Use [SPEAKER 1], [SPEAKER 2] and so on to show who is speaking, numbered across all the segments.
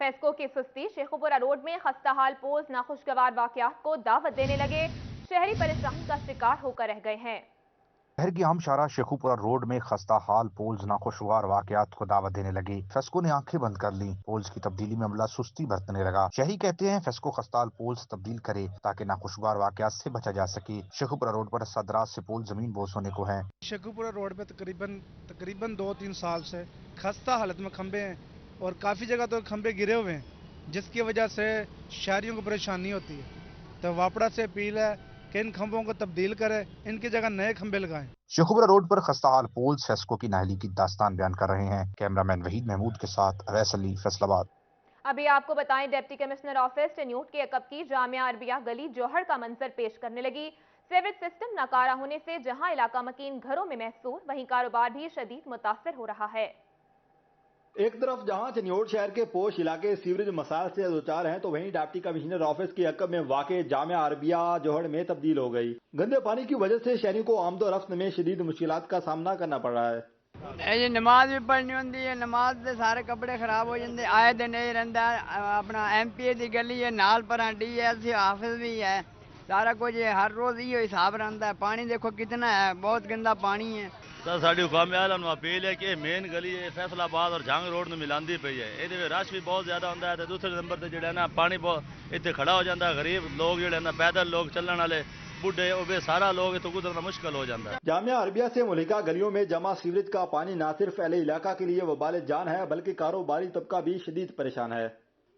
[SPEAKER 1] FESCO की सुस्ती, Sheikhupura road में खस्ताहाल पोल्स नाखुशगवार वाकयात को दावत देने लगे। शहरी परेशानी का शिकार होकर रह गए हैं।
[SPEAKER 2] शहर की आम शारा शेखुपुरा रोड में खस्ता हाल पोल्स नाखुशगवार वाकयात को दावत देने लगे। फेस्को ने आंखें बंद कर ली। पोल्स की तब्दीली में अमला सुस्ती बरतने लगा। शहरी कहते हैं फेस्को खस्ताहाल पोल्स तब्दील करे ताकि नाखुशगवार वाकयात से बचा जा सके। शेखुपुरा रोड पर सदरात से पोल जमीन बोस होने को है।
[SPEAKER 3] शेखुपुरा रोड पे तकरीबन 2-3 साल से खस्ता हालत में खंबे हैं और काफ़ी जगह तो खंबे गिरे हुए हैं, जिसकी वजह से शहरियों को परेशानी होती है। तो वापड़ा से अपील है कि इन खंभों को तब्दील करें, इनकी जगह नए खंबे लगाएं।
[SPEAKER 2] शेखुपुरा रोड पर खस्ताहाल पोल्स फेस्को की नाहली की दास्तान बयान कर रहे हैं। कैमरामैन वहीद महमूद के साथ अवैस अली, फैसलाबाद।
[SPEAKER 1] अभी आपको बताएं, डिप्टी कमिश्नर ऑफिस टेन्यूट के अकब की जामिया अरबिया गली जौहर का मंजर पेश करने लगी। सीवरेज सिस्टम नाकारा होने से जहां इलाका मकीन घरों में महसूस, वहीं कारोबार भी शदीद मुतासर हो रहा है।
[SPEAKER 4] एक तरफ जहां चनियोट शहर के पोश इलाके सीवरेज मसाइल से दोचार हैं, तो वहीं डिप्टी कमिश्नर ऑफिस के अकब में वाक़े जामिया अरबिया जौहर में तब्दील हो गई। गंदे पानी की वजह से शहरियों को आमदोरफ्त में शदीद मुश्किलात का सामना करना पड़ रहा है।
[SPEAKER 5] नमाज भी पढ़नी होती है, नमाज से सारे कपड़े खराब हो जाते, आए दिन नहीं रहता। अपना MPA की गली है, नाल पर DLC ऑफिस भी है, सारा कुछ हर रोज ही हिसाब रहता है। पानी देखो कितना है, बहुत गंदा पानी है।
[SPEAKER 6] सर साड़ी हुकाम आला ਨੂੰ अपील है कि मेन गली है फैसलाबाद और झांग रोड ਨੂੰ ਮਿਲਾਉਂਦੀ ਪਈ ਹੈ। ਇਹਦੇ ਵਿੱਚ ਰਸ਼ ਵੀ ਬਹੁਤ ਜ਼ਿਆਦਾ ਹੁੰਦਾ ਹੈ ਤੇ ਦੂਸਰੇ ਨੰਬਰ ਤੇ ਜਿਹੜਾ ਨਾ ਪਾਣੀ ਬਹੁਤ ਇੱਥੇ ਖੜਾ ਹੋ ਜਾਂਦਾ। ਗਰੀਬ ਲੋਕ ਜਿਹੜੇ ਨਾ ਪੈਦਲ ਲੋਕ ਚੱਲਣ ਵਾਲੇ बूढ़े वो सारा लोग तो गुजरना मुश्किल हो जाता है।
[SPEAKER 4] जामिया अरबिया से मुलिका गलियों में जमा सीवरेज का पानी न सिर्फ अहले इलाका के लिए वबाल जान है, बल्कि कारोबारी तबका भी शदीद परेशान है।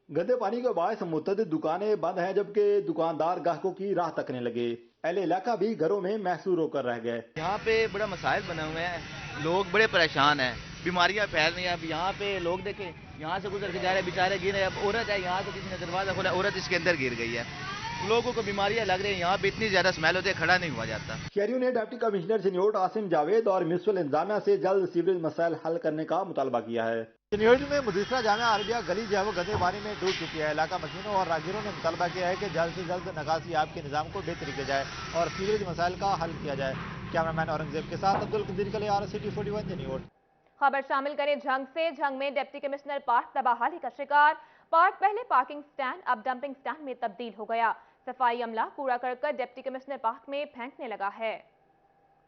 [SPEAKER 4] गंदे पानी के बायस मुतअद्दिद दुकानें बंद हैं, जबकि दुकानदार ग्राहकों की राह तकने लगे। अहले इलाका भी घरों में महसूर होकर रह गए।
[SPEAKER 7] यहाँ पे बड़ा मसाइल बने हुए हैं, लोग बड़े परेशान हैं, बीमारियाँ फैल रही हैं। अब यहाँ पे लोग देखें, यहाँ से गुजर के जा रहे बेचारे गिरे। अब औरत है, यहाँ से किसी ने दरवाजा खोला, औरत इसके अंदर गिर गई है। लोगों को बीमारियां लग रही हैं, यहाँ पे इतनी ज्यादा स्मेल होती है, खड़ा नहीं हुआ जाता।
[SPEAKER 4] शहरियों ने डिप्टी कमिश्नर चनियोट आसिम जावेद और म्युनिसिपल इंतजामिया से जल्द सीवरेज मसाइल हल करने का मुतालबा किया है।
[SPEAKER 8] चनियोट में मुदीसरा जामिया अरबिया गली जो है वो गंदे पानी में डूब चुकी है। इलाका मकीनों और राहगीरों ने मुतालबा किया है कि जल्द से जल्द निकासी आब के निज़ाम को बेहतरी किया जाए और सीवरेज मसाइल का हल किया जाए। कैमरामैन औरंगजेब के साथ अब्दुल कदीर के लिए RCT 41 चनियोट।
[SPEAKER 1] खबर शामिल करें झंग से। झंग में डिप्टी कमिश्नर पार्क तबाही का शिकार। पार्क पहले पार्किंग स्टैंड अब डंपिंग स्टैंड में तब्दील हो गया। सफाई अमला कूड़ा करकट डिप्टी कमिश्नर पार्क में फेंकने लगा है।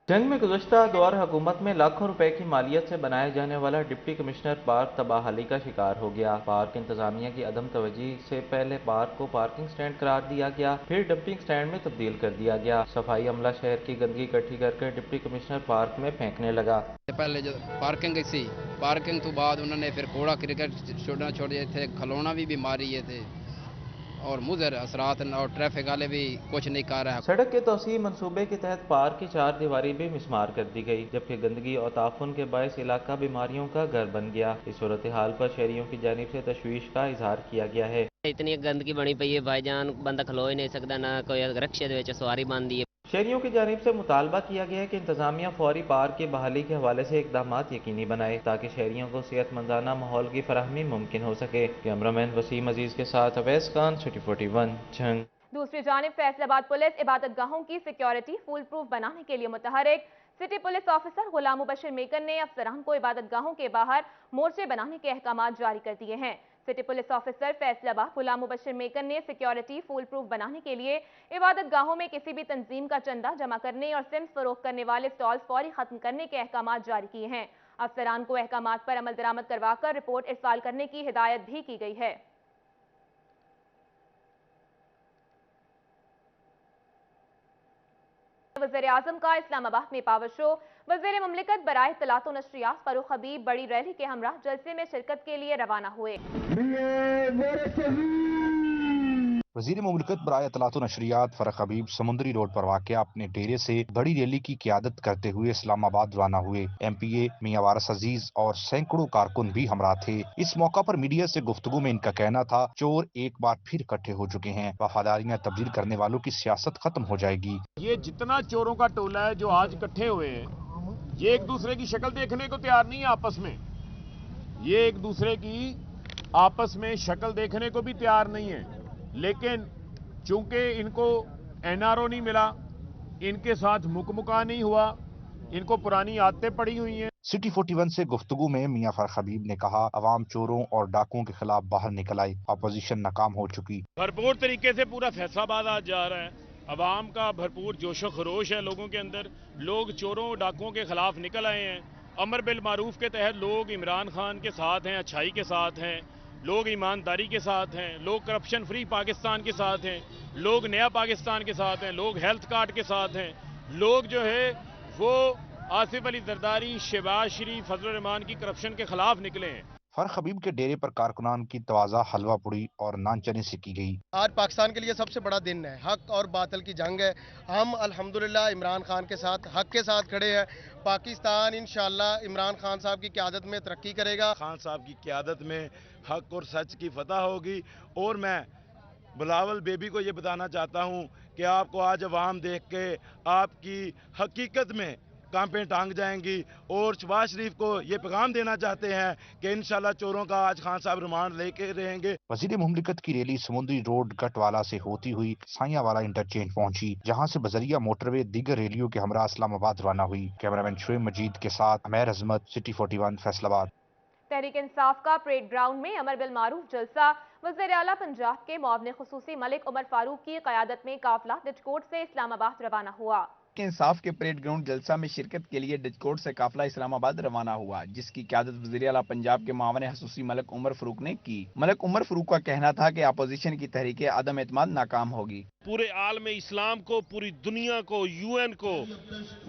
[SPEAKER 9] जंग में गुज़श्ता दौर हुकूमत में लाखों रुपए की मालियत से बनाए जाने वाला डिप्टी कमिश्नर पार्क तबाही का शिकार हो गया। पार्क इंतजामिया की अदम तवज्जी से पहले पार्क को पार्किंग स्टैंड करार दिया गया, फिर डंपिंग स्टैंड में तब्दील कर दिया गया। सफाई अमला शहर की गंदगी इकट्ठी करके डिप्टी कमिश्नर पार्क में फेंकने लगा।
[SPEAKER 10] पहले जो पार्किंग सी, पार्किंग तो बाद उन्होंने फिर कूड़ा क्रिकेट छोटे थे, खिलौना भी बीमारी है थे और मुजर असरात और ट्रैफिक वाले भी कुछ नहीं कर रहे हैं।
[SPEAKER 9] सड़क के तोसी मंसूबे के तहत पार्क की 4 दीवारी भी मिसमार कर दी गई, जबकि गंदगी और ताफुन के बायस इलाका बीमारियों का घर बन गया। इस सूरत हाल पर शहरियों की जानिब से तशवीश का इजहार किया गया है।
[SPEAKER 11] इतनी गंदगी बनी पई है भाईजान, बंदा खलो ही नहीं सकता, ना कोई रक्शे दे विच सवारी बनदी है।
[SPEAKER 9] शहरियों की जानिब से मुतालबा किया गया है कि इंतजामिया फौरी पार्क की बहाली के हवाले से इकदाम यकीनी बनाए ताकि शहरियों को सेहतमंदाना माहौल की फराहमी मुमकिन हो सके। कैमरामैन वसीम अजीज के साथ अवैस खान, सिटी 41 झंग।
[SPEAKER 1] दूसरी जानिब फैसलाबाद पुलिस इबादत गाहों की सिक्योरिटी फुल प्रूफ बनाने के लिए मुतहरिक। सिटी पुलिस ऑफिसर गुलाम मुबशिर मेकर ने अफसरान को इबादत गाहों के बाहर मोर्चे बनाने के अहकाम जारी कर दिए हैं। सिटी पुलिस ऑफिसर फैसलाबाद गुलाम मुबशिर मेकर ने सिक्योरिटी फुल प्रूफ बनाने के लिए इबादत गाहों में किसी भी तंजीम का चंदा जमा करने और सिम्स फरोख्त करने वाले स्टॉल्स फौरी खत्म करने के अहकाम जारी किए हैं। अफसरान को अहकाम पर अमल दरामद करवाकर रिपोर्ट इरसाल करने की हिदायत भी की गई है। वज़ीर आज़म का इस्लामाबाद में पावर शो। वज़ीर मुमलिकत बराए इत्तलात व नशरियात फारूक हबीब बड़ी रैली के हमरा जलसे में शिरकत के लिए रवाना हुए।
[SPEAKER 2] वज़ीर मुमलिकत बराए इत्तलात व नशरियात फारूक हबीब समुंदरी रोड पर वाक़या अपने डेरे से बड़ी रैली की क़ियादत करते हुए इस्लामाबाद रवाना हुए। MPA मियां वारिस अजीज और सैकड़ों कारकुन भी हमरा थे। इस मौका पर मीडिया से गुफ्तगू में इनका कहना था, चोर एक बार फिर इकट्ठे हो चुके हैं, वफादारियां तब्दील करने वालों की सियासत खत्म हो जाएगी।
[SPEAKER 12] ये जितना चोरों का टोला है जो आज इकट्ठे हुए हैं, ये एक दूसरे की शक्ल देखने को तैयार नहीं है आपस में। ये एक दूसरे की आपस में शक्ल देखने को भी तैयार नहीं है, लेकिन चूंकि इनको NRO नहीं मिला, इनके साथ मुकमुका नहीं हुआ, इनको पुरानी आदतें पड़ी हुई हैं।
[SPEAKER 2] सिटी 41 से गुफ्तगू में मियां फरख हबीब ने कहा, अवाम चोरों और डाकुओं के खिलाफ बाहर निकल आई, अपोजिशन नाकाम हो चुकी।
[SPEAKER 12] भरपूर तरीके से पूरा फैसलाबाद आज जा रहा है, अवाम का भरपूर जोशो खरोश है लोगों के अंदर, लोग चोरों डाकुओं के खिलाफ निकल आए हैं। अमर बिल मारूफ के तहत लोग इमरान खान के साथ हैं, अच्छाई के साथ हैं, लोग ईमानदारी के साथ हैं, लोग करप्शन फ्री पाकिस्तान के साथ हैं, लोग नया पाकिस्तान के साथ हैं, लोग हेल्थ कार्ड के साथ हैं, लोग जो है वो आसिफ अली जरदारी, शहबाज शरीफ, फजल रहमान की करप्शन के खिलाफ निकले हैं।
[SPEAKER 2] फरख हबीब के डेरे पर कारकुनान की तवाज़ा हलवा पुड़ी और नान चने से की गई।
[SPEAKER 13] आज पाकिस्तान के लिए सबसे बड़ा दिन है, हक और बातिल की जंग है। हम अल्हम्दुलिल्लाह इमरान खान के साथ, हक के साथ खड़े हैं। पाकिस्तान इंशाअल्लाह इमरान खान साहब की क़यादत में तरक्की करेगा।
[SPEAKER 14] खान साहब की क़यादत में हक और सच की फतह होगी। और मैं बिलावल बेबी को ये बताना चाहता हूँ कि आपको आज अवाम देख के आपकी हकीकत में कांपे टांग जाएंगी। और शहबाज शरीफ को ये पैगाम देना चाहते हैं कि इंशाल्लाह चोरों का आज खान साहब रिमांड लेके रहेंगे।
[SPEAKER 2] वजीर मुमलिकत की रैली समुद्री रोड गटवाला से होती हुई साइयावाला इंटरचेंज पहुंची, जहां से बजरिया मोटरवे दीगर रैलियों के हमरा इस्लामाबाद रवाना हुई। कैमरामैन शुएब मजीद के साथ अमैर अजमत, सिटी 41 फैसलाबाद।
[SPEAKER 1] तहरीक इंसाफ का परेड ग्राउंड में अमर बिल मारूफ जलसा, वज़ीर आला पंजाब के मुआविन खुसूसी मलिक उमर फारूक की क़यादत में काफिला डिचकोट से इस्लामाबाद रवाना हुआ।
[SPEAKER 15] इंसाफ के परेड ग्राउंड जलसा में शिरकत के लिए डिचकोट से काफिला इस्लामाबाद रवाना हुआ, जिसकी क़यादत वज़ीर आला पंजाब के मुआविन खुसूसी मलिक उमर फारूक ने की। मलिक उमर फारूक का कहना था कि अपोजिशन की तहरीक अदम एतमाद नाकाम होगी।
[SPEAKER 12] पूरे आलम इस्लाम को, पूरी दुनिया को, यूएन को,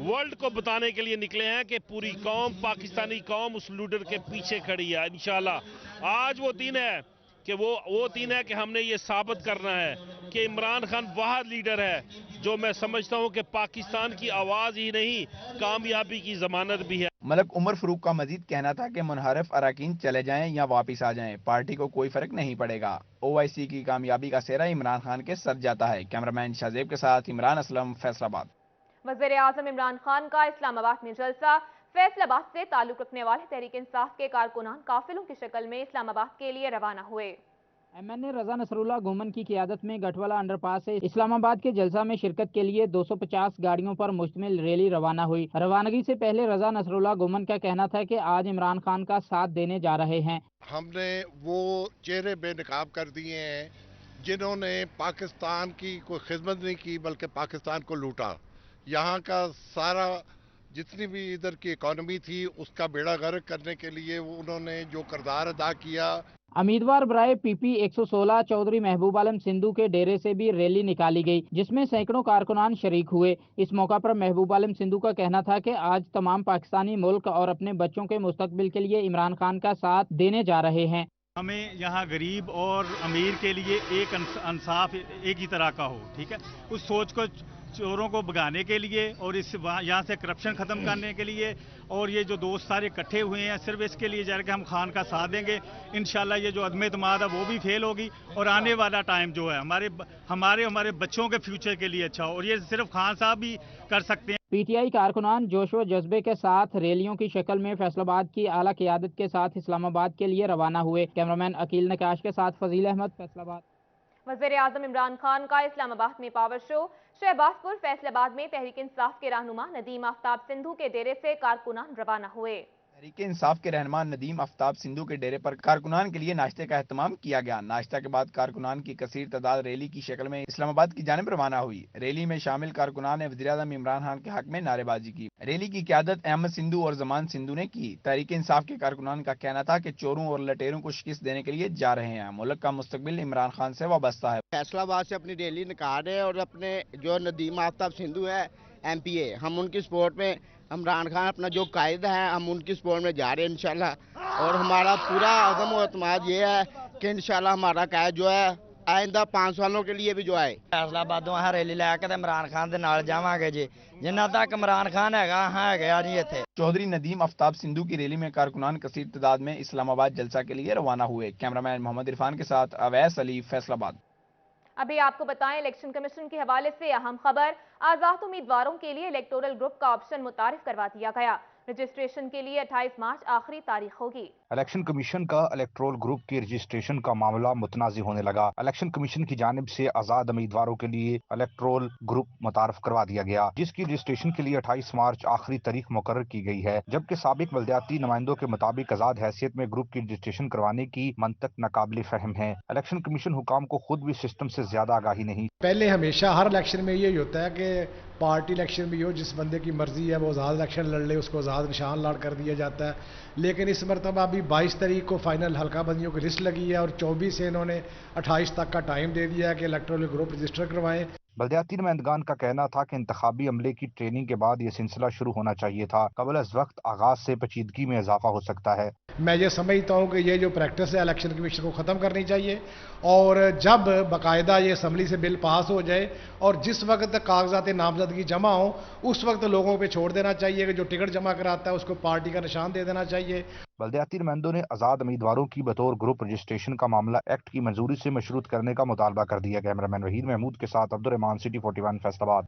[SPEAKER 12] वर्ल्ड को बताने के लिए निकले हैं कि पूरी कौम, पाकिस्तानी कौम उस लीडर के पीछे खड़ी है। इंशाल्लाह आज वो दिन है कि वो दिन है कि हमने ये साबित करना है कि इमरान खान वह लीडर है जो मैं समझता हूं कि पाकिस्तान की आवाज ही नहीं, कामयाबी की जमानत भी है।
[SPEAKER 15] मलिक उमर फारूक का मजीद कहना था कि मुनहरफ अराकीन चले जाएं या वापिस आ जाएं, पार्टी को कोई फर्क नहीं पड़ेगा। OIC की कामयाबी का सेहरा इमरान खान के सर जाता है। कैमरामैन शाहजेब के साथ इमरान असलम, फैसलाबाद।
[SPEAKER 1] वज़ीर आज़म इमरान खान का इस्लामाबाद में जलसा, फैसलाबाद से ताल्लुक रखने वाले तहरीक इंसाफ के कारकुनान काफिलों की शक्ल में इस्लामाबाद के लिए रवाना हुए।
[SPEAKER 16] MNA रजा नसरुल्लाह गुमन की क़यादत में गठवाला अंडरपास से इस्लामाबाद के जलसा में शिरकत के लिए 250 गाड़ियों पर मुश्तमिल रैली रवाना हुई। रवानगी से पहले रजा नसरुल्लाह गुमन का कहना था कि आज इमरान खान का साथ देने जा रहे हैं।
[SPEAKER 17] हमने वो चेहरे बेनकाब कर दिए हैं जिन्होंने पाकिस्तान की कोई खिदमत नहीं की बल्कि पाकिस्तान को लूटा। यहाँ का सारा जितनी भी इधर की इकॉनमी थी उसका बेड़ा गर्क करने के लिए उन्होंने जो किरदार अदा किया।
[SPEAKER 16] उम्मीदवार बराए PP 116 चौधरी महबूब आलम सिंधु के डेरे से भी रैली निकाली गई, जिसमें सैकड़ों कारकुनान शरीक हुए। इस मौका पर महबूब आलम सिंधु का कहना था कि आज तमाम पाकिस्तानी मुल्क और अपने बच्चों के मुस्तकबिल के लिए इमरान खान का साथ देने जा रहे हैं।
[SPEAKER 18] हमें यहाँ गरीब और अमीर के लिए एक इंसाफ एक ही तरह का हो, ठीक है। उस सोच को चोरों को भगाने के लिए और इस यहाँ से करप्शन खत्म करने के लिए और ये जो दोस्त सारे इकट्ठे हुए हैं सिर्फ इसके लिए जा रहे कि हम खान का साथ देंगे। इंशाल्लाह ये जो अदम एतमाद है वो भी फेल होगी और आने वाला टाइम जो है हमारे बच्चों के फ्यूचर के लिए अच्छा हो, और ये सिर्फ खान साहब भी कर सकते हैं।
[SPEAKER 16] PTI कारकुनान जोश व जज्बे के साथ रैलियों की शक्ल में फैसलाबाद की आला क़यादत के साथ इस्लामाबाद के लिए रवाना हुए। कैमरामैन अकील नकाश के साथ फजील अहमद, फैसलाबाद।
[SPEAKER 1] वज़ीर आज़म इमरान खान का इस्लामाबाद में पावर शो, शहबाजपुर फैसलाबाद में तहरीक इंसाफ के रहनुमा नदीम आफ्ताब सिंधु के डेरे से कारकुनान रवाना हुए।
[SPEAKER 15] तहरीक इंसाफ के रहनुमा नदीम आफ्ताब सिंधु के डेरे पर कारकुनान के लिए नाश्ते का एहतमाम किया गया। नाश्ता के बाद कारकुनान की कसीर तादाद रैली की शक्ल में इस्लामाबाद की जानिब रवाना हुई। रैली में शामिल कारकुनान ने वज़ीर आज़म इमरान खान के हक में नारेबाजी की। रैली की क़यादत अहमद सिंधु और जमान सिंधु ने की। तहरीक इंसाफ के कारकुनान का कहना था कि चोरों और लटेरों को शिकस्त देने के लिए जा रहे हैं। मुल्क का मुस्तकबिल इमरान खान से वाबस्ता है।
[SPEAKER 19] फैसलाबाद से अपनी रैली निकाल रहे हैं और अपने जो नदीम आफ्ताब सिंधु है MPA, हम उनकी सपोर्ट में, इमरान खान अपना जो कायदा है हम उनकी सपोर्ट में जा रहे हैं इंशाल्लाह। और हमारा पूरा अज़म और एतमाद ये है कि इंशाल्लाह हमारा कायद जो है आइंदा 5 सालों के लिए भी जो है
[SPEAKER 5] फैसलाबादों रैली लैके इमरान खान के नाल जावांगे जी, जिन्ना तक इमरान खान है जी इत्थे।
[SPEAKER 15] चौधरी नदीम आफ्ताब सिंधु की रैली में कारकुनान कसीर तादाद में इस्लामाबाद जलसा के लिए रवाना हुए। कैमरामैन मोहम्मद इरफान के साथ अवैस अली, फैसलाबाद।
[SPEAKER 1] अभी आपको बताएं इलेक्शन कमीशन के हवाले से अहम खबर, आजाद उम्मीदवारों के लिए इलेक्टोरल ग्रुप का ऑप्शन मुतारिफ करवा दिया गया। रजिस्ट्रेशन के लिए 28 मार्च आखिरी तारीख होगी।
[SPEAKER 2] इलेक्शन कमीशन का इलेक्टोरल ग्रुप के रजिस्ट्रेशन का मामला मुतनाज़ होने लगा। इलेक्शन कमीशन की जानिब से आज़ाद उम्मीदवारों के लिए इलेक्टोरल ग्रुप मुतारफ करवा दिया गया, जिसकी रजिस्ट्रेशन के लिए 28 मार्च आखिरी तारीख मुकर्रर की गई है, जबकि साबिक बल्दियाती नुमाइंदों के मुताबिक आज़ाद हैसियत में ग्रुप की रजिस्ट्रेशन करवाने की मंतक नाकाबिल फहम है। इलेक्शन कमीशन हुकाम को खुद भी सिस्टम से ज्यादा आगाही नहीं।
[SPEAKER 20] पहले हमेशा हर इलेक्शन में यही होता है कि पार्टी इलेक्शन भी हो, जिस बंदे की मर्जी है वो आज़ाद इलेक्शन लड़ ले, उसको आज़ाद निशान लाड़ कर दिया जाता है। लेकिन इस मरतबा अभी 22 तारीख को फाइनल हल्का बंदियों की लिस्ट लगी है और 24 से इन्होंने 28 तक का टाइम दे दिया है कि इलेक्टोरल ग्रुप रजिस्टर करवाएं।
[SPEAKER 2] बल्दियाती नुमाइंदगान का कहना था कि इंतखाबी अमले की ट्रेनिंग के बाद ये सिलसिला शुरू होना चाहिए था। कबल अज़ वक्त आगाज से पेचीदगी में इजाफा हो सकता है। मैं ये समझता हूँ कि ये जो प्रैक्टिस है इलेक्शन कमीशन को ख़त्म करनी चाहिए और जब बाकायदा ये असम्बली से बिल पास हो जाए और जिस वक्त कागजात नामजदगी जमा हो उस वक्त लोगों पे छोड़ देना चाहिए कि जो टिकट जमा कराता है उसको पार्टी का निशान दे देना चाहिए। बल्दियाती नुमाइंदों ने आज़ाद उम्मीदवारों की बतौर ग्रुप रजिस्ट्रेशन का मामला एक्ट की मंजूरी से मशरूत करने का मुतालबा कर दिया। कैमरामैन वहीद महमूद के साथ अब्दुर्रहमान, सिटी 41, फैसलाबाद।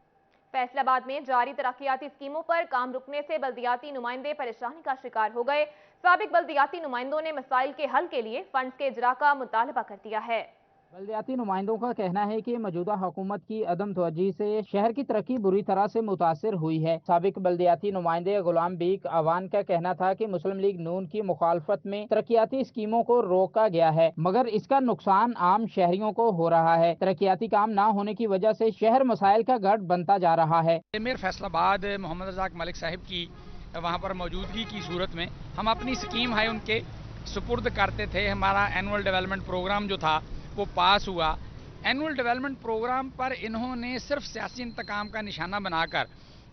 [SPEAKER 1] फैसलाबाद में जारी तरक्याती स्कीमों पर काम रुकने से बल्दियाती नुमाइंदे परेशानी का शिकार हो गए। साबिक बल्दियाती नुमाइंदों ने मसाइल के हल के लिए फंड्स के इजरा का मुतालबा कर दिया है।
[SPEAKER 16] बल्दियाती नुमाइंदों का कहना है कि मौजूदा हुकूमत की अदम तवज्जी से शहर की तरक्की बुरी तरह से मुतासर हुई है। साबिक बल्दियाती नुमाइंदे गुलाम बीक अवान का कहना था कि मुस्लिम लीग नून की मुखालफत में तरक्याती स्कीमों को रोका गया है, मगर इसका नुकसान आम शहरियों को हो रहा है। तरक्याती काम न होने की वजह से शहर मसाइल का गढ़ बनता जा रहा है।
[SPEAKER 21] मेयर फैसलाबाद मोहम्मद रज़ाक मलिक साहिब की वहाँ पर मौजूदगी की सूरत में हम अपनी स्कीम है उनके सुपुर्द करते थे। हमारा एनुअल डेवलपमेंट प्रोग्राम जो था वो पास हुआ। एनुअल डेवलपमेंट प्रोग्राम पर इन्होंने सिर्फ सियासी इंतकाम का निशाना बनाकर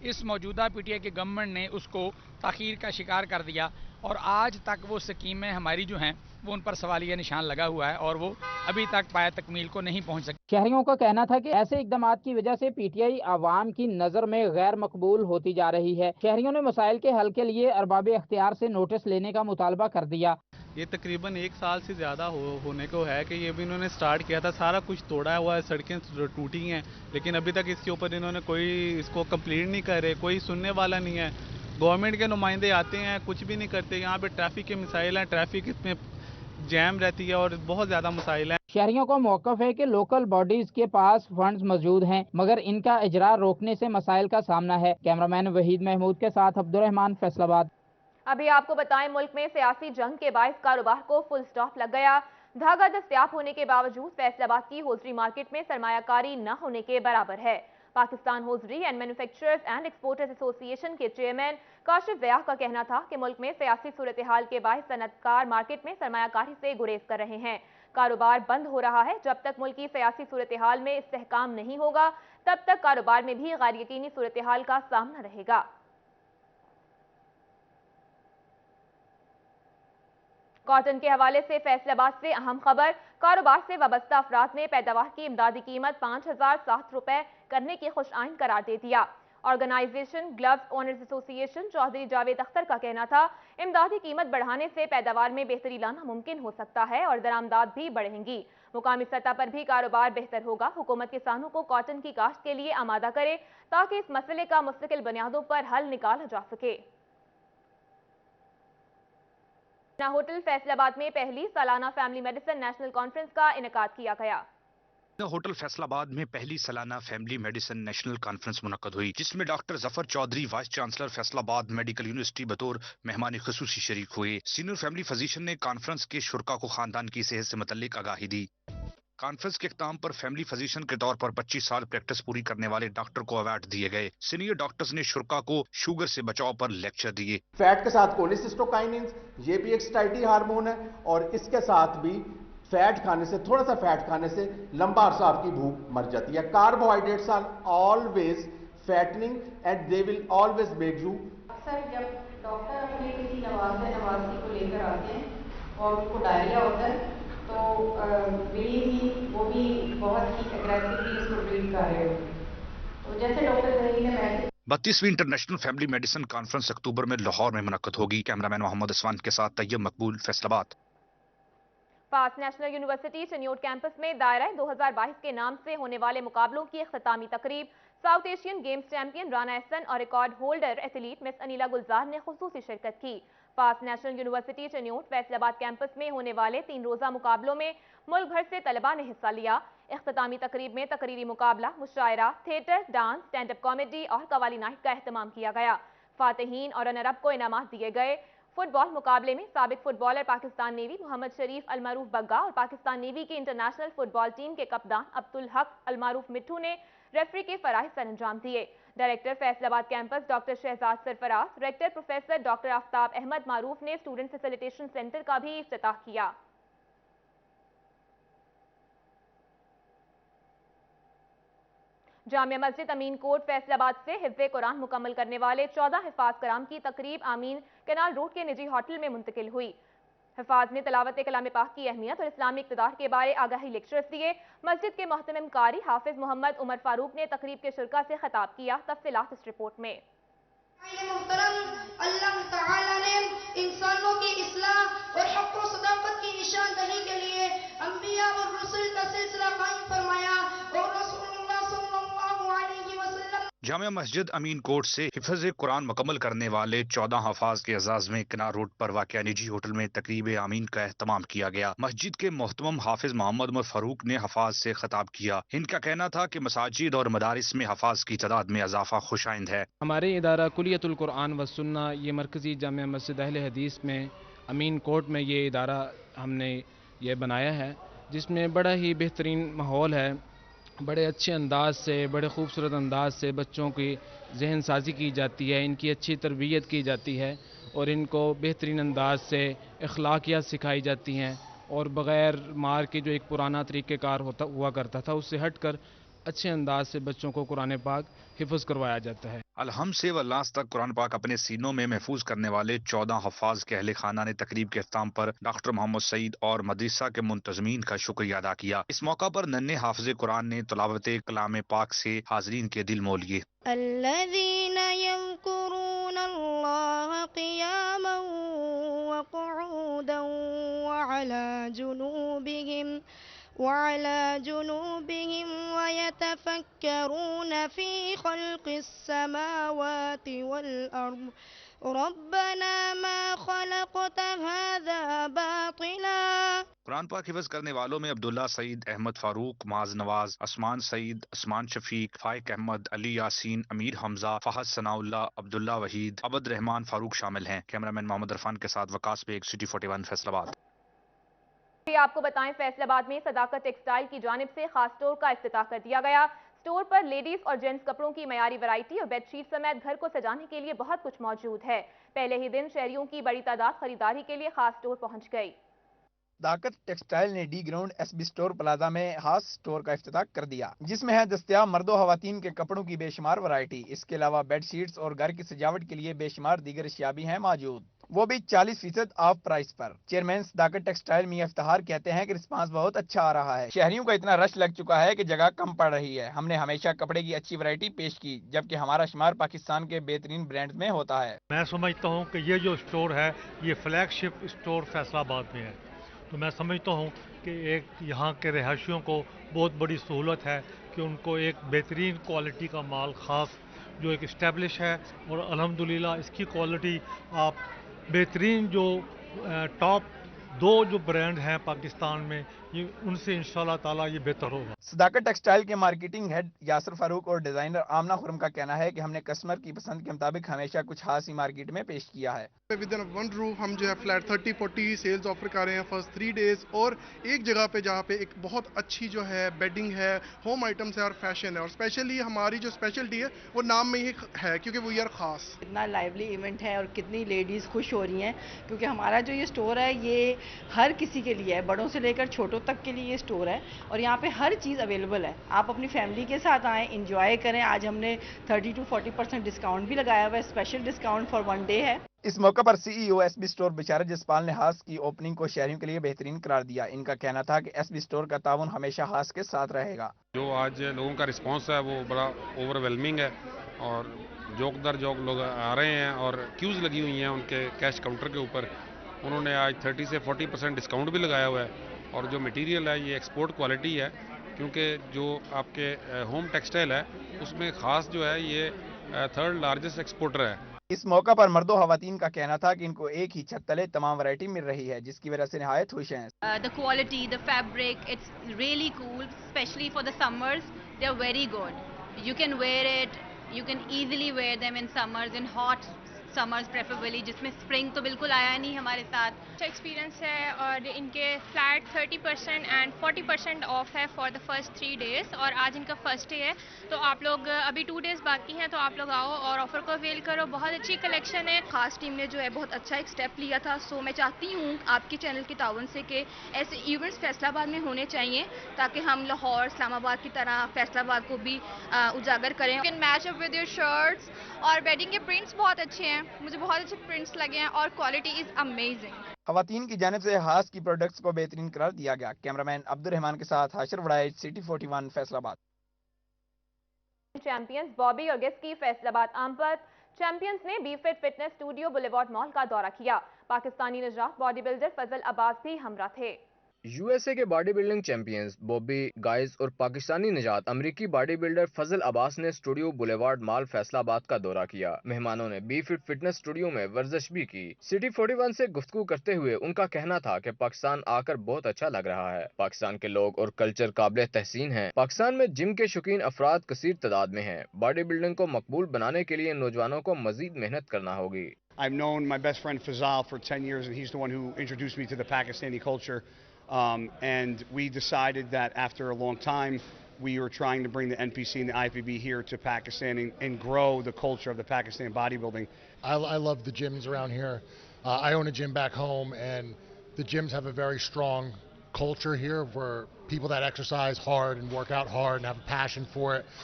[SPEAKER 21] इस मौजूदा पीटीआई की गवर्नमेंट ने उसको ताखीर का शिकार कर दिया और आज तक वो स्कीमें हमारी जो हैं वो उन पर सवालिया निशान लगा हुआ है और वो अभी तक पाया तकमील को नहीं पहुंच सकी।
[SPEAKER 16] शहरियों का कहना था कि ऐसे इकदाम की वजह से पीटीआई आवाम की नज़र में गैर मकबूल होती जा रही है। शहरियों ने मसाइल के हल के लिए अरबाब इख्तियार से नोटिस लेने का मुतालबा कर दिया।
[SPEAKER 22] ये तकरीबन 1 साल से ज़्यादा होने को है कि ये भी इन्होंने स्टार्ट किया था। सारा कुछ तोड़ा हुआ है, सड़कें टूटी हैं, लेकिन अभी तक इसके ऊपर इन्होंने कोई इसको कंप्लीट नहीं कर रहे, कोई सुनने वाला नहीं है। गवर्नमेंट के नुमाइंदे आते हैं, कुछ भी नहीं करते। यहाँ पे ट्रैफिक के मसाइल हैं, ट्रैफिक इसमें जैम रहती है और बहुत ज़्यादा मसाइल हैं।
[SPEAKER 16] शहरियों को मौक़िफ़ है कि लोकल बॉडीज के पास फंड्स मौजूद हैं, मगर इनका इजरा रोकने से मसाइल का सामना है। कैमरामैन वहीद महमूद के साथ अब्दुर्रहमान, फैसलाबाद।
[SPEAKER 1] अभी आपको बताएं, मुल्क में सियासी जंग के बाइस कारोबार को फुल स्टॉप लग गया। धागा दस्तयाब होने के बावजूद फैसलाबाद की होजरी मार्केट में सरमायाकारी न होने के बराबर है। Pakistan hosiery and manufacturers and exporters association के चेयरमैन काशिफ ज़िया का कहना था कि मुल्क में सियासी सूरत हाल के बाइस सनअतकार मार्केट में सरमायाकारी से गुरेज कर रहे हैं। कारोबार बंद हो रहा है। जब तक मुल्क की सियासी सूरत हाल में इस्तेहकाम नहीं होगा तब तक कारोबार में भी गैर यकीनी सूरत हाल का सामना रहेगा। कॉटन के हवाले से फैसलाबाद से अहम खबर। कारोबार से वाबस्ता अफराद ने पैदावार की इमदादी कीमत 5007 रुपए करने की खुशआइन करार दे दिया। Organization gloves owners association Chaudhry Javed Akhtar का कहना था, इमदादी कीमत बढ़ाने से पैदावार में बेहतरी लाना मुमकिन हो सकता है और दरामदाद भी बढ़ेंगी। मुकामी सतह पर भी कारोबार बेहतर होगा। हुकूमत किसानों को कॉटन की काश्त के लिए आमादा करे ताकि इस मसले का मुस्तकिल बुनियादों पर हल निकाला जा सके। होटल फैसलाबाद में पहली सालाना फैमिली मेडिसिन नेशनल कॉन्फ्रेंस का इनेकाद किया गया।
[SPEAKER 2] होटल फैसलाबाद में पहली सालाना फैमिली मेडिसिन नेशनल कॉन्फ्रेंस मुनक्कद हुई, जिसमें doctor Zafar Chaudhry vice chancellor Faisalabad medical university बतौर मेहमान खुसूसी शरीक हुए। सीनियर फैमिली फिजिशियन ने कॉन्फ्रेंस के शुरका को खानदान की सेहत से मुतल्लिक आगाही दी। कॉन्फ्रेंस के इख्तिताम पर फैमिली फिजिशियन के तौर पर 25 साल प्रैक्टिस पूरी करने वाले डॉक्टर को अवार्ड दिए गए। सीनियर डॉक्टर्स ने शुरका को शुगर से बचाव पर लेक्चर दिए।
[SPEAKER 23] फैट के साथ कोलिसिस्टोकाइनिन, ये भी एक स्टाइटी हार्मोन है और इसके साथ भी फैट खाने से, थोड़ा सा फैट खाने से लंबा अरसा आपकी भूख मर जाती है। Carbohydrates are always fattening and they will always make you.
[SPEAKER 24] अक्सर जब डॉक्टर अपने किसी नवासी को लेकर आते हैं और उनको डायरिया होता है तो बिलीव ही वो भी बहुत ही एग्रेसिवली इसको ट्रीट कर रहे हो। तो जैसे डॉक्टर जहीर ने मैसेज
[SPEAKER 2] 32वीं international family medicine conference October में लाहौर में मुनक्कद होगी। कैमरामैन मोहम्मद इस्वान के साथ तैयब मकबूल, फैसलाबाद।
[SPEAKER 1] पास नेशनल यूनिवर्सिटी चनियोट कैंपस में दायरा 2022 के नाम से होने वाले मुकाबलों की इख्तितामी तकरीब। South Asian Games champion Rana Ehsan और record holder athlete miss Anila Gulzar ने खुसूसी शिरकत की। FAST National University Chiniot Faisalabad campus में होने वाले 3 रोजा मुकाबलों में मुल्क भर से तलबा ने हिस्सा लिया। इख्तितामी तकरीब में तकरीरी मुकाबला, मुशायरा, theatre, dance, stand up comedy और कवाली नाइट का एहतमाम किया गया। फातिहीन और रनर अप को इनामात दिए गए। फुटबॉल मुकाबले में साबिक फुटबॉलर पाकिस्तान नेवी मोहम्मद शरीफ अलमारूफ बग्गा और पाकिस्तान नेवी की इंटरनेशनल फुटबॉल टीम के कप्तान अब्दुल हक अलमारूफ मिट्ठू ने रेफरी के फराइज सर अंजाम दिए। Director Faisalabad campus doctor Shahzad Sarfraz, director professor doctor Aftab Ahmad Maroof ने स्टूडेंट फैसिलिटेशन सेंटर का भी इफ्तिताह किया। जामिया मस्जिद अमीन कोट फैसलाबाद से हिफ्ज़े कुरान मुकम्मल करने वाले 14 हिफाज कराम की तकरीब आमीन कैनाल रोड के निजी होटल में मुंतकिल हुई। हिफाज ने तलावत कलाम पाक की अहमियत और इस्लामी इक़्तिदार के बारे आगाही लेक्चर्स दिए। मस्जिद के मोहतरम कारी हाफिज मोहम्मद उमर फारूक ने तकरीब के शुरका से खिताब किया। तफसीलात इस रिपोर्ट में।
[SPEAKER 3] अल्लाह ताला ने इंसानों की इस्लाह और हक़ व सदाकत की निशानदही के लिए अंबिया और रसूल का सिलसिला कायम फरमाया और रसूलुल्लाह सल्लल्लाहु अलैहि वसल्लम
[SPEAKER 2] जामिया मस्जिद अमीन कोट से हिफ्ज़ कुरान मुकम्मल करने वाले 14 हफाज के एजाज में किनार रोड पर वाक़या निजी होटल में तकरीब आमीन का एहतमाम किया गया। मस्जिद के मोहतरम हाफिज मोहम्मद उमर फारूक ने हफाज से खिताब किया। इनका कहना था कि मसाजिद और मदारिस में हफाज की तादाद में इजाफा खुशाइंद है।
[SPEAKER 4] हमारे इदारा कुलियतुल कुरान व सुन्ना ये मरकज़ी जामिया मस्जिद अहले हदीस में अमीन कोट में ये इदारा हमने ये बनाया है, जिसमें बड़ा ही बेहतरीन माहौल है। बड़े अच्छे अंदाज से, बड़े खूबसूरत अंदाज से बच्चों की जहन साजी की जाती है, इनकी अच्छी तरबियत की जाती है और इनको बेहतरीन अंदाज से अखलाकियात सिखाई जाती हैं और बग़ैर मार के जो एक पुराना तरीक़ेकार हुआ करता था उससे हटकर अच्छे अंदाज से बच्चों को कुरान पाक हिफ्ज़ करवाया जाता है।
[SPEAKER 2] अलहम से वल्लास तक कुरान पाक अपने सीनों में महफूज करने वाले 14 हफाज के अहले खाना ने तकरीब के इख्तिताम पर डॉक्टर मोहम्मद सईद और मदरसा के मुंतज़मीन का शुक्रिया अदा किया। इस मौका पर नन्हे हाफिज़ कुरान ने तिलावत कलाम पाक से हाज़रीन के दिल मोह लिए।
[SPEAKER 3] अल्लज़ीना यज़कुरूनल्लाह क़ियामन व क़ुऊदन वअला जुनूबिहिम वयतफक्करून फ़ी ख़ल्क़िस समावाति वल अर्द रब्बना मा ख़लक़त हाज़ा बातिला।
[SPEAKER 2] कुरान पाक हिफ्ज़ करने वालों में अब्दुल्ला सईद, अहमद फारूक, माज नवाज, असमान सईद, असमान शफीक, फाइक अहमद, अली यासीन, अमीर हमजा, फहद सनाउल्लाह, अब्दुल्ला वहीद, अबद रहमान फारूक शामिल हैं। कैमरामैन मोहम्मद इरफान के साथ वकास बेग, सिटी 41 फैसलाबाद।
[SPEAKER 1] आपको बताएं, फैसलाबाद में सदाकत टेक्सटाइल की जानिब से खास स्टोर का इफ्तिताह कर दिया गया। स्टोर पर लेडीज और जेंट्स कपड़ों की मयारी वैरायटी और बेडशीट समेत घर को सजाने के लिए बहुत कुछ मौजूद है। पहले ही दिन शहरियों की बड़ी तादाद खरीदारी के लिए खास स्टोर पहुंच गई।
[SPEAKER 15] सदाकत टेक्सटाइल ने D ground SB store plaza में खास स्टोर का इफ्तिताह कर दिया, जिसमें है दस्तयाब मर्दों खवातीन के कपड़ों की बेशुमार वैरायटी। इसके अलावा बेडशीट्स और घर की सजावट के लिए बेशुमार दीगर अशिया भी हैं मौजूद, वो भी 40% ऑफ प्राइस पर। चेयरमैन सदाकत टेक्सटाइल मियां इफ्तिखार कहते हैं कि रिस्पांस बहुत अच्छा आ रहा है। शहरियों का इतना रश लग चुका है कि जगह कम पड़ रही है। हमने हमेशा कपड़े की अच्छी वैरायटी पेश की, जबकि हमारा शुमार पाकिस्तान के बेहतरीन ब्रांड में होता है।
[SPEAKER 6] मैं समझता हूँ कि ये जो स्टोर है ये फ्लैगशिप स्टोर फैसलाबाद में है, तो मैं समझता हूँ कि एक यहाँ के रहायशियों को बहुत बड़ी सहूलत है कि उनको एक बेहतरीन क्वालिटी का माल ख़ास जो एक इस्टेब्लिश है और अल्हम्दुलिल्लाह इसकी क्वालिटी आप बेहतरीन जो टॉप 2 जो ब्रांड हैं पाकिस्तान में ये उनसे इंशाल्लाह ताला ये बेहतर होगा।
[SPEAKER 15] सदाकत टेक्सटाइल के मार्केटिंग हेड यासर फारूक और डिजाइनर आमना खुरम का कहना है कि हमने कस्टमर की पसंद के मुताबिक हमेशा कुछ खास ही मार्केट में पेश किया है।
[SPEAKER 13] विद इन वन रूफ हम जो है फ्लैट 30-40 सेल्स ऑफर कर रहे हैं फर्स्ट 3 डेज, और एक जगह पे जहाँ पे एक बहुत अच्छी जो है बेडिंग है, होम आइटम्स है और फैशन है, और स्पेशली हमारी जो स्पेशलिटी है वो नाम में ही है क्योंकि वो यार खास।
[SPEAKER 7] कितना लाइवली इवेंट है और कितनी लेडीज़ खुश हो रही हैं क्योंकि हमारा जो ये स्टोर है ये हर किसी के लिए है, बड़ों से लेकर छोटों तक के लिए ये स्टोर है और यहाँ पे हर चीज़ अवेलेबल है। आप अपनी फैमिली के साथ आएँ, इंजॉय करें। आज हमने 30-40% डिस्काउंट भी लगाया हुआ है, स्पेशल डिस्काउंट फॉर 1 डे है।
[SPEAKER 15] इस मौके पर सीईओ एसबी स्टोर बिशारत जसपाल ने हास की ओपनिंग को शहरियों के लिए बेहतरीन करार दिया। इनका कहना था कि एसबी स्टोर का ताउन हमेशा हास के साथ रहेगा।
[SPEAKER 25] जो आज लोगों का रिस्पांस है वो बड़ा ओवरवेलमिंग है और जोक दर जोक लोग आ रहे हैं और क्यूज़ लगी हुई हैं उनके कैश काउंटर के ऊपर। उन्होंने आज 30 से 40% डिस्काउंट भी लगाया हुआ है और जो मटेरियल है ये एक्सपोर्ट क्वालिटी है क्योंकि जो आपके होम टेक्सटाइल है उसमें ख़ास जो है ये 3rd लार्जेस्ट एक्सपोर्टर है।
[SPEAKER 15] इस मौका पर मर्दों खवातीन का कहना था कि इनको एक ही छत तले तमाम वैरायटी मिल रही है, जिसकी वजह से निहायत खुश हैं।
[SPEAKER 8] The quality, the fabric, it's really cool, especially for the summers. They're very good. You can wear it. You can easily wear them in summers, in hot summers preferably, जिसमें spring तो बिल्कुल आया नहीं हमारे साथ।
[SPEAKER 9] अच्छा एक्सपीरियंस है और इनके फ्लैट 30% एंड 40% ऑफ है फॉर द फर्स्ट 3 डेज और आज इनका फर्स्ट डे है, तो आप लोग अभी 2 डेज बाकी हैं तो आप लोग आओ और ऑफर को अवेल करो। बहुत अच्छी कलेक्शन है। खास टीम ने जो है बहुत अच्छा एक स्टेप लिया था, सो मैं चाहती हूँ आपके चैनल की ताउन से कि ऐसे इवेंट्स फैसलाबाद में होने चाहिए ताकि हम लाहौर इस्लामाबाद की तरह फैसलाबाद को भी उजागर करें। Can match up with your shirts और बेडिंग के प्रिंट्स बहुत अच्छे हैं, मुझे बहुत अच्छे प्रिंट्स लगे हैं और क्वालिटी इज अमेजिंग।
[SPEAKER 15] खवातीन की जानिब से हास की प्रोडक्ट्स को बेहतरीन करार दिया गया। कैमरामैन अब्दुल रहमान के साथ Hashir Waraich, city 41 Faisalabad.
[SPEAKER 1] Champions Bobby और गेस की फैसलाबाद आमपत। चैंपियंस ने be fit fitness studio boulevard mall का दौरा किया। पाकिस्तानी निजात बॉडी बिल्डर फजल अब्बास भी हमरा थे।
[SPEAKER 10] यूएसए के body building champions Bobby guys और पाकिस्तानी निजात अमरीकी बॉडी बिल्डर फजल अब्बास ने स्टूडियो बुलेवार्ड मॉल फैसलाबाद का दौरा किया। मेहमानों ने बी फिट फिटनेस स्टूडियो में वर्जिश भी की। सिटी 41 से गुफ्तगू करते हुए उनका कहना था कि पाकिस्तान आकर बहुत अच्छा लग रहा है। पाकिस्तान के लोग और कल्चर काबिल तहसीन है। पाकिस्तान में जिम के शौकीन अफराद कसीर तादाद में हैं। बॉडी बिल्डिंग को मकबूल बनाने के लिए नौजवानों को मजीद मेहनत करना होगी।
[SPEAKER 11] I've known my best friend Fazal for 10 years and he's the one who introduced me to the Pakistani culture. And we decided that after a long time, we were trying to bring the NPC and the IFBB here to Pakistan and grow the culture of the Pakistan bodybuilding.
[SPEAKER 20] I love the gyms around here. I own a gym back home, and the gyms have a very strong culture here where people that exercise hard and work out hard and have a passion for it,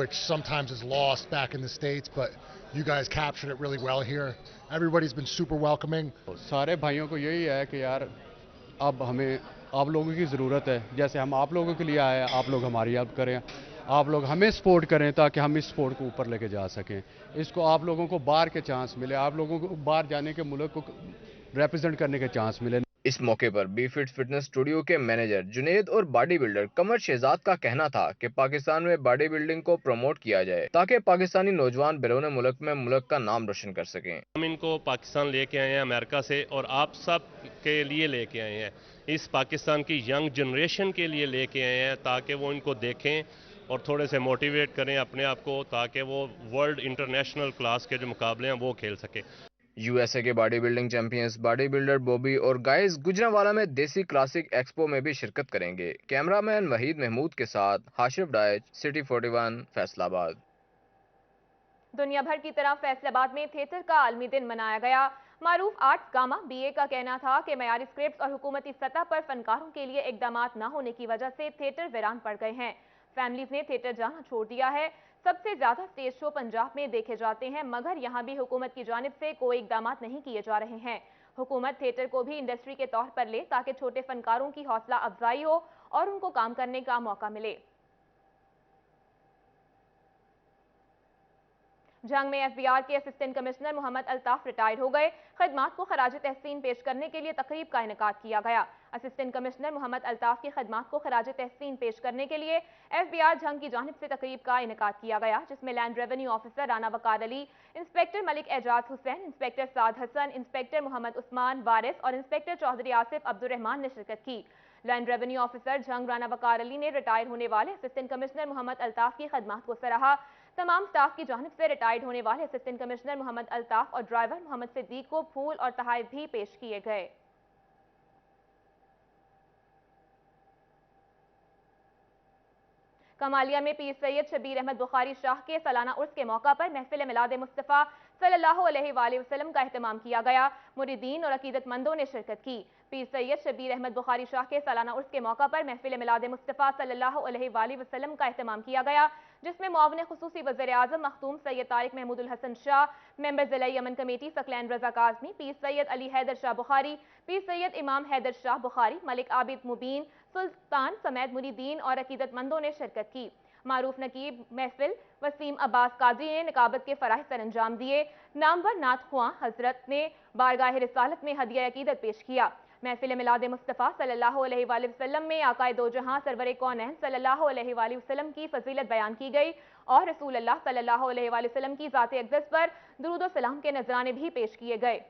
[SPEAKER 20] which sometimes is lost back in the States, but you guys captured it really well here. Everybody's been super welcoming.
[SPEAKER 14] सारे भाइयों को यही है कि यार अब हमें आप लोगों की ज़रूरत है, जैसे हम आप लोगों के लिए आए हैं, आप लोग हमारी हेल्प करें, आप लोग हमें सपोर्ट करें ताकि हम इस स्पोर्ट को ऊपर लेके जा सकें। इसको आप लोगों को बाहर के चांस मिले, आप लोगों को बाहर जाने के मुल्क को रिप्रेजेंट करने के चांस मिले।
[SPEAKER 10] इस मौके पर बी फिट फिटनेस स्टूडियो के मैनेजर जुनेद और बॉडी बिल्डर कमर शहजाद का कहना था कि पाकिस्तान में बॉडी बिल्डिंग को प्रमोट किया जाए ताकि पाकिस्तानी नौजवान बैरून मुल्क में मुल्क का नाम रोशन कर सकें।
[SPEAKER 26] हम इनको पाकिस्तान लेके आए हैं अमेरिका से और आप सब के लिए लेके आए हैं, इस पाकिस्तान की यंग जनरेशन के लिए लेके आए हैं ताकि वो इनको देखें और थोड़े से मोटिवेट करें अपने आप को ताकि वो वर्ल्ड इंटरनेशनल क्लास के जो मुकाबले हैं वो खेल सके।
[SPEAKER 10] यूएसए के body building champions body builder Bobby और गाइस गुजरांवाला में देसी क्लासिक एक्सपो में भी शिरकत करेंगे। कैमरामैन वहीद महमूद के साथ हाशिफ डाइच, सिटी 41 फैसलाबाद।
[SPEAKER 1] दुनिया भर की तरह फैसलाबाद में थिएटर का आलमी दिन मनाया गया। मारूफ आर्ट्स गामा बीए का कहना था कि मयारी स्क्रिप्ट और हुकूमती सतह पर फनकारों के लिए इकदामात न होने की वजह से थिएटर वीरान पड़ गए हैं। फैमिलीज ने थिएटर जाना छोड़ दिया है। सबसे ज्यादा स्टेज शो पंजाब में देखे जाते हैं, मगर यहाँ भी हुकूमत की जानिब से कोई इकदामात नहीं किए जा रहे हैं। हुकूमत थिएटर को भी इंडस्ट्री के तौर पर ले ताकि छोटे फनकारों की हौसला अफजाई हो और उनको काम करने का मौका मिले। जंग में एफबीआर के assistant commissioner Mohammad Altaf retire हो गए। खदमात को खराज तहसीन पेश करने के लिए तकरीब का इनेकाद किया गया। असिस्टेंट कमिश्नर मोहम्मद अल्ताफ की खदमात को खराज तहसीन पेश करने के लिए एफबीआर जंग की जानिब से तकरीब का इनेकाद किया गया, जिसमें लैंड रेवेन्यू ऑफिसर राना वकार अली, इंस्पेक्टर मलिक एजाज हुसैन, इंस्पेक्टर साद हसन, इंस्पेक्टर मोहम्मद उस्मान वारिस और इंस्पेक्टर चौधरी आसिफ अब्दुर्रहमान ने शिरकत की। लैंड रेवेन्यू ऑफिसर जंग राना वकार अली ने रिटायर होने वाले असिस्टेंट कमिश्नर मोहम्मद अल्ताफ की खदमात को सराहा। तमाम स्टाफ की जानिब से रिटायर्ड होने वाले असिस्टेंट कमिश्नर मोहम्मद अल्ताफ और ड्राइवर मोहम्मद सिद्दीक को फूल और तोहफे भी पेश किए गए। कमालिया में पीर सैयद शबीर अहमद बुखारी शाह के सालाना उर्स के मौका पर महफिल मिलाद मुस्तफ़ा सल्लल्लाहु अलैहि वसल्लम का एहतमाम किया गया। मुरीदीन और अकीदतमंदों ने शिरकत की। पीर सैयद शबीर अहमद बुखारी शाह के सालाना उर्स के मौका पर महफिल मिलाद मुस्तफ़ा सल्लल्लाहु अलैहि वसल्लम का एहतमाम किया गया, जिसमें मुआविन खुसूसी वज़ीर आज़म मखदूम सैयद तारिक महमूदुल हसन शाह, मेंबर ज़िलाई अमन कमेटी सकलैन रज़ा काज़मी, पीर सैयद अली हैदर शाह बुखारी, पीर सैयद इमाम हैदर शाह बुखारी, मलिक आबिद मुबीन सुल्तान समेत मुरीदीन और अकीदतमंदों ने शिरकत की। मारूफ नकीब महफिल वसीम अब्बास कादरी ने निकाबत के फराइज सर अंजाम दिए। नामवर नात ख्वां हजरत ने बारगाह रिसालत में हदिया अकीदत पेश किया। महफिल मिलाद मुस्तफ़ा सल्लल्लाहु अलैहि वसल्लम में आकाए दो जहां सरवर कौनैन सल्लल्लाहु अलैहि वसल्लम की फजीलत बयान की गई और रसूल अल्लाह सल्लल्लाहु अलैहि वसल्लम की ज़ात अक़दस पर दुरूद व सलाम के नजराने भी पेश किए गए।